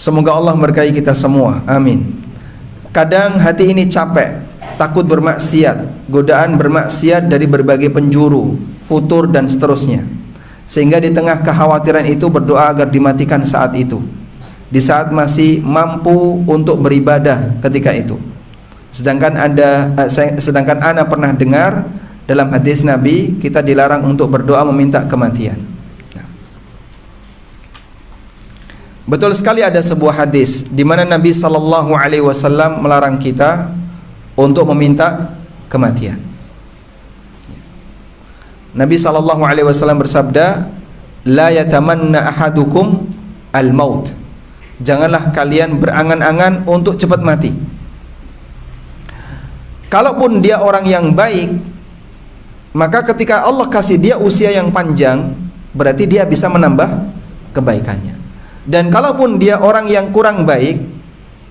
Semoga Allah memberkahi kita semua, amin. Kadang hati ini capek, takut bermaksiat, godaan bermaksiat dari berbagai penjuru, futur dan seterusnya. Sehingga di tengah kekhawatiran itu berdoa agar dimatikan saat itu, di saat masih mampu untuk beribadah ketika itu. Sedangkan ana pernah dengar dalam hadis Nabi, kita dilarang untuk berdoa meminta kematian. Betul sekali ada sebuah hadis di mana Nabi sallallahu alaihi wasallam melarang kita untuk meminta kematian. Nabi sallallahu alaihi wasallam bersabda, "La yatamanna ahadukum al-maut." Janganlah kalian berangan-angan untuk cepat mati. Kalaupun dia orang yang baik, maka ketika Allah kasih dia usia yang panjang, berarti dia bisa menambah kebaikannya. Dan kalaupun dia orang yang kurang baik,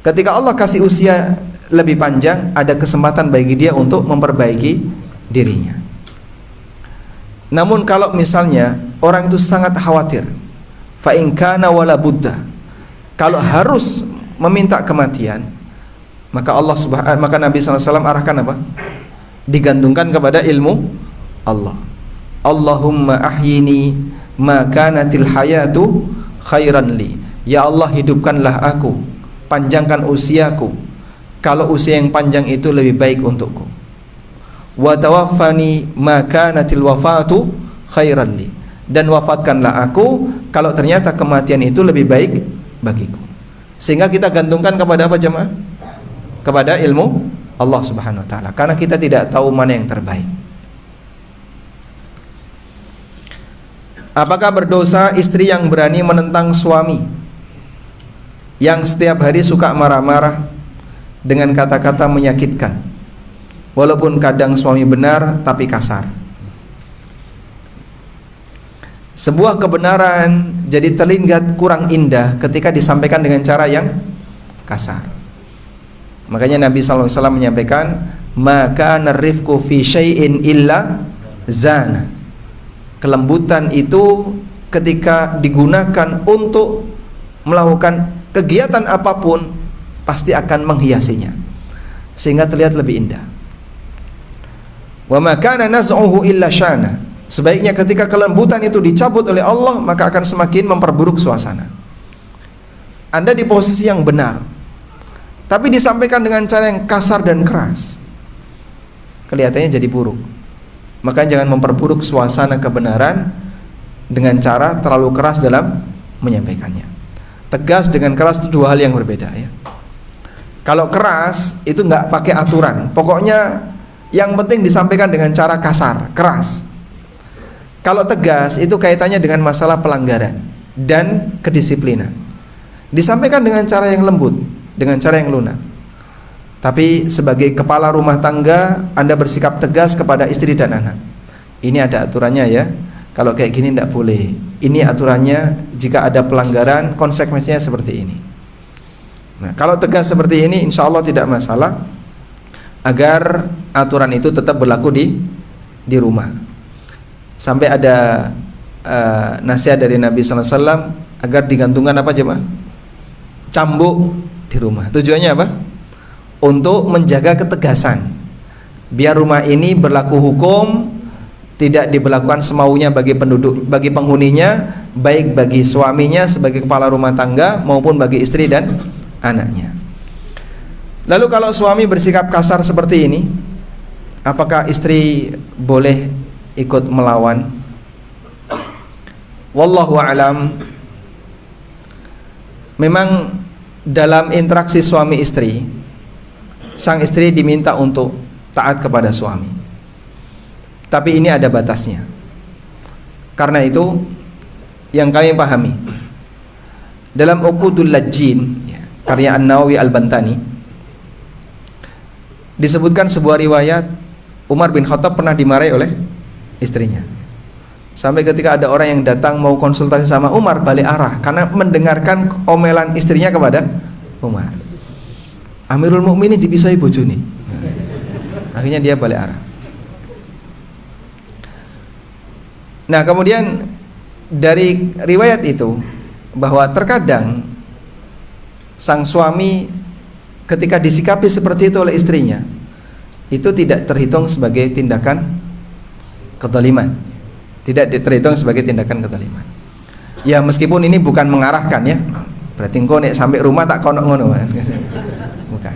ketika Allah kasih usia lebih panjang, ada kesempatan bagi dia untuk memperbaiki dirinya. Namun kalau misalnya orang itu sangat khawatir, fa in kana wala budda, kalau harus meminta kematian, maka Nabi SAW arahkan apa? Digantungkan kepada ilmu Allah. Allahumma ahyini ma kanatil hayatu khairan li. Ya Allah, hidupkanlah aku, panjangkan usiaku kalau usia yang panjang itu lebih baik untukku. Wa tawaffani ma kanatil wafatu khairan li. Dan wafatkanlah aku kalau ternyata kematian itu lebih baik bagiku. Sehingga kita gantungkan kepada apa jemaah? Kepada ilmu Allah Subhanahu wa taala, karena kita tidak tahu mana yang terbaik. Apakah berdosa istri yang berani menentang suami yang setiap hari suka marah-marah dengan kata-kata menyakitkan, walaupun kadang suami benar tapi kasar? Sebuah kebenaran jadi terlihat kurang indah ketika disampaikan dengan cara yang kasar. Makanya Nabi SAW menyampaikan, maka narifku fi syai'in illa zana. Kelembutan itu ketika digunakan untuk melakukan kegiatan apapun pasti akan menghiasinya sehingga terlihat lebih indah. Wa ma kana naz'uhu illa syana. Sebaiknya ketika kelembutan itu dicabut oleh Allah, maka akan semakin memperburuk suasana. Anda di posisi yang benar, tapi disampaikan dengan cara yang kasar dan keras, kelihatannya jadi buruk. Maka jangan memperburuk suasana kebenaran dengan cara terlalu keras dalam menyampaikannya. Tegas dengan keras itu dua hal yang berbeda ya. Kalau keras itu nggak pakai aturan, pokoknya yang penting disampaikan dengan cara kasar, keras. Kalau tegas itu kaitannya dengan masalah pelanggaran dan kedisiplinan. Disampaikan dengan cara yang lembut, dengan cara yang lunak. Tapi sebagai kepala rumah tangga, Anda bersikap tegas kepada istri dan anak. Ini ada aturannya ya. Kalau kayak gini tidak boleh. Ini aturannya, jika ada pelanggaran, konsekuensinya seperti ini. Nah, kalau tegas seperti ini, insya Allah tidak masalah. Agar aturan itu tetap berlaku di rumah. Sampai ada nasihat dari Nabi SAW agar digantungkan apa jemaah? Cambuk di rumah. Tujuannya apa? Untuk menjaga ketegasan, biar rumah ini berlaku hukum, tidak diberlakukan semaunya bagi penduduk, bagi penghuninya, baik bagi suaminya sebagai kepala rumah tangga maupun bagi istri dan anaknya. Lalu kalau suami bersikap kasar seperti ini, apakah istri boleh ikut melawan? Wallahu a'lam. Memang dalam interaksi suami istri, sang istri diminta untuk taat kepada suami, tapi ini ada batasnya. Karena itu yang kami pahami dalam Uqudul Lajjin karya An-Nawawi Al-Bantani disebutkan sebuah riwayat Umar bin Khattab pernah dimarahi oleh istrinya, sampai ketika ada orang yang datang mau konsultasi sama Umar, balik arah karena mendengarkan omelan istrinya kepada Umar. Amirul Mukminin dipisai bojone. Akhirnya dia balik arah. Nah, kemudian dari riwayat itu bahwa terkadang sang suami ketika disikapi seperti itu oleh istrinya, itu tidak terhitung sebagai tindakan kezaliman. Tidak terhitung sebagai tindakan kezaliman. Ya meskipun ini bukan mengarahkan ya. Berarti engkau nek sampai rumah tak kono ngono. Bukan.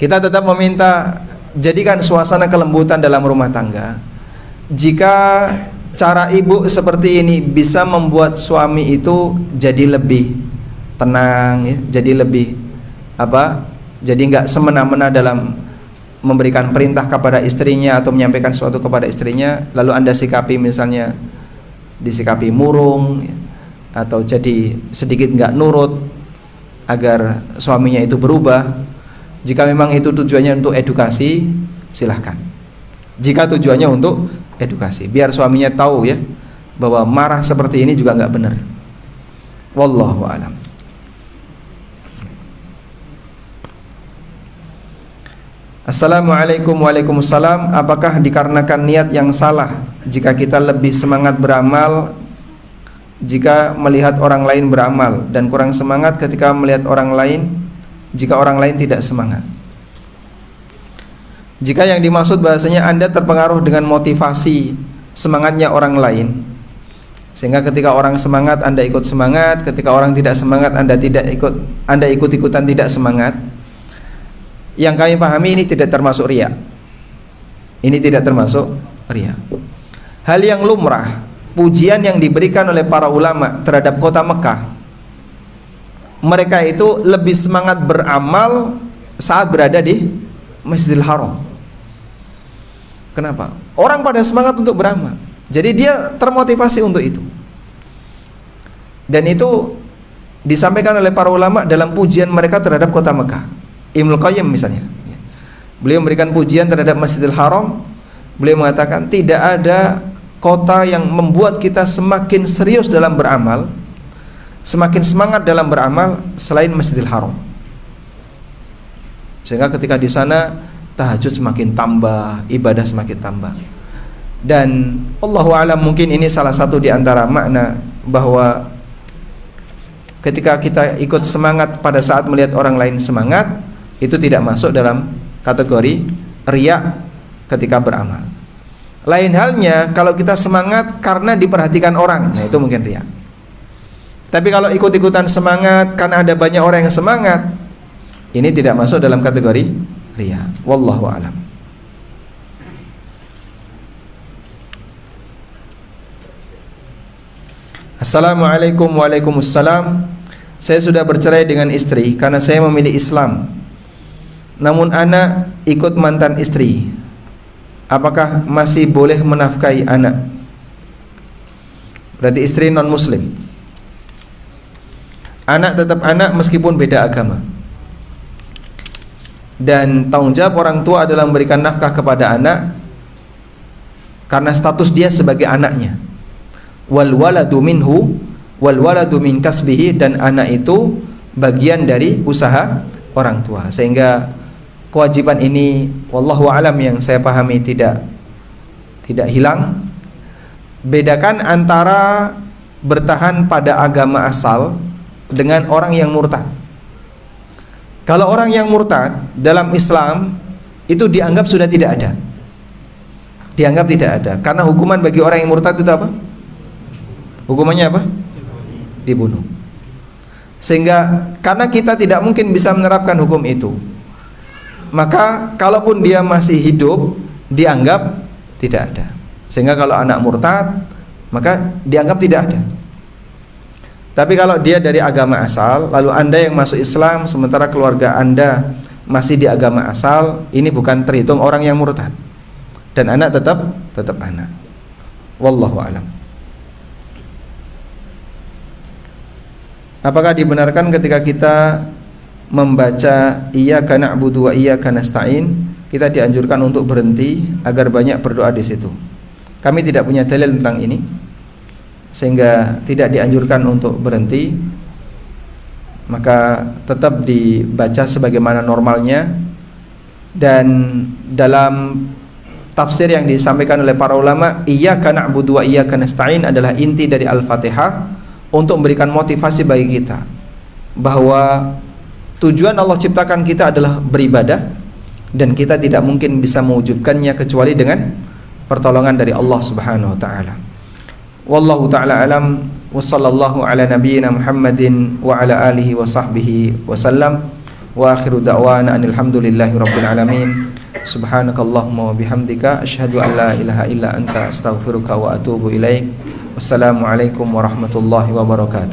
Kita tetap meminta jadikan suasana kelembutan dalam rumah tangga. Jika cara ibu seperti ini bisa membuat suami itu jadi lebih tenang ya, jadi lebih jadi nggak semena-mena dalam memberikan perintah kepada istrinya atau menyampaikan sesuatu kepada istrinya, lalu Anda sikapi misalnya disikapi murung ya, atau jadi sedikit nggak nurut agar suaminya itu berubah. Jika memang itu tujuannya untuk edukasi, silahkan. Jika tujuannya untuk edukasi, biar suaminya tahu ya bahwa marah seperti ini juga nggak benar. Wallahu a'lam. Assalamualaikum. Waalaikumsalam. Apakah dikarenakan niat yang salah jika kita lebih semangat beramal jika melihat orang lain beramal dan kurang semangat ketika melihat orang lain jika orang lain tidak semangat? Jika yang dimaksud bahasanya Anda terpengaruh dengan motivasi semangatnya orang lain, sehingga ketika orang semangat Anda ikut semangat, ketika orang tidak semangat Anda ikut-ikutan tidak semangat. Yang kami pahami ini tidak termasuk riya. Ini tidak termasuk riya. Hal yang lumrah, pujian yang diberikan oleh para ulama terhadap kota Mekah, mereka itu lebih semangat beramal saat berada di Masjidil Haram. Kenapa? Orang pada semangat untuk beramal, jadi dia termotivasi untuk itu. Dan itu disampaikan oleh para ulama dalam pujian mereka terhadap kota Mekah. Ibnu Qayyim misalnya, beliau memberikan pujian terhadap Masjidil Haram. Beliau mengatakan tidak ada kota yang membuat kita semakin serius dalam beramal, semakin semangat dalam beramal selain Masjidil Haram. Sehingga ketika di sana tahajud semakin tambah, ibadah semakin tambah. Dan Allahu a'lam, mungkin ini salah satu di antara makna bahwa ketika kita ikut semangat pada saat melihat orang lain semangat, itu tidak masuk dalam kategori riya ketika beramal. Lain halnya kalau kita semangat karena diperhatikan orang, nah itu mungkin riya. Tapi kalau ikut-ikutan semangat karena ada banyak orang yang semangat, ini tidak masuk dalam kategori riya. Wallahu a'lam. Assalamualaikum. Waalaikumsalam. Saya sudah bercerai dengan istri karena saya memilih Islam. Namun anak ikut mantan istri. Apakah masih boleh menafkahi anak? Berarti istri non muslim. Anak tetap anak meskipun beda agama. Dan tanggung jawab orang tua adalah memberikan nafkah kepada anak karena status dia sebagai anaknya. Wal waladu minhu wal waladu min kasbihi, dan anak itu bagian dari usaha orang tua. Sehingga kewajiban ini wallahu alam yang saya pahami tidak hilang. Bedakan antara bertahan pada agama asal dengan orang yang murtad. Kalau orang yang murtad dalam Islam itu dianggap sudah tidak ada. Dianggap tidak ada. Karena hukuman bagi orang yang murtad itu apa? Hukumannya apa? Dibunuh. Sehingga karena kita tidak mungkin bisa menerapkan hukum itu, maka kalaupun dia masih hidup dianggap tidak ada. Sehingga kalau anak murtad maka dianggap tidak ada. Tapi kalau dia dari agama asal, lalu Anda yang masuk Islam sementara keluarga Anda masih di agama asal, ini bukan terhitung orang yang murtad. Dan anak tetap anak. Wallahu a'lam. Apakah dibenarkan ketika kita membaca iyyaka na'budu wa iyyaka nasta'in, kita dianjurkan untuk berhenti agar banyak berdoa di situ? Kami tidak punya dalil tentang ini, sehingga tidak dianjurkan untuk berhenti. Maka tetap dibaca sebagaimana normalnya. Dan dalam tafsir yang disampaikan oleh para ulama, iyyaka na'budu wa iyyaka nasta'in adalah inti dari Al-Fatihah untuk memberikan motivasi bagi kita bahwa tujuan Allah ciptakan kita adalah beribadah, dan kita tidak mungkin bisa mewujudkannya kecuali dengan pertolongan dari Allah Subhanahu wa taala. Wallahu taala alam, wa sallallahu ala nabiyyina Muhammadin wa ala alihi wa sahbihi wa sallam, wa akhiru da'wana alhamdulillahi rabbil alamin. Subhanakallahumma wa bihamdika asyhadu an la ilaha illa anta astaghfiruka wa atubu ilaik. Wassalamualaikum warahmatullahi wabarakatuh.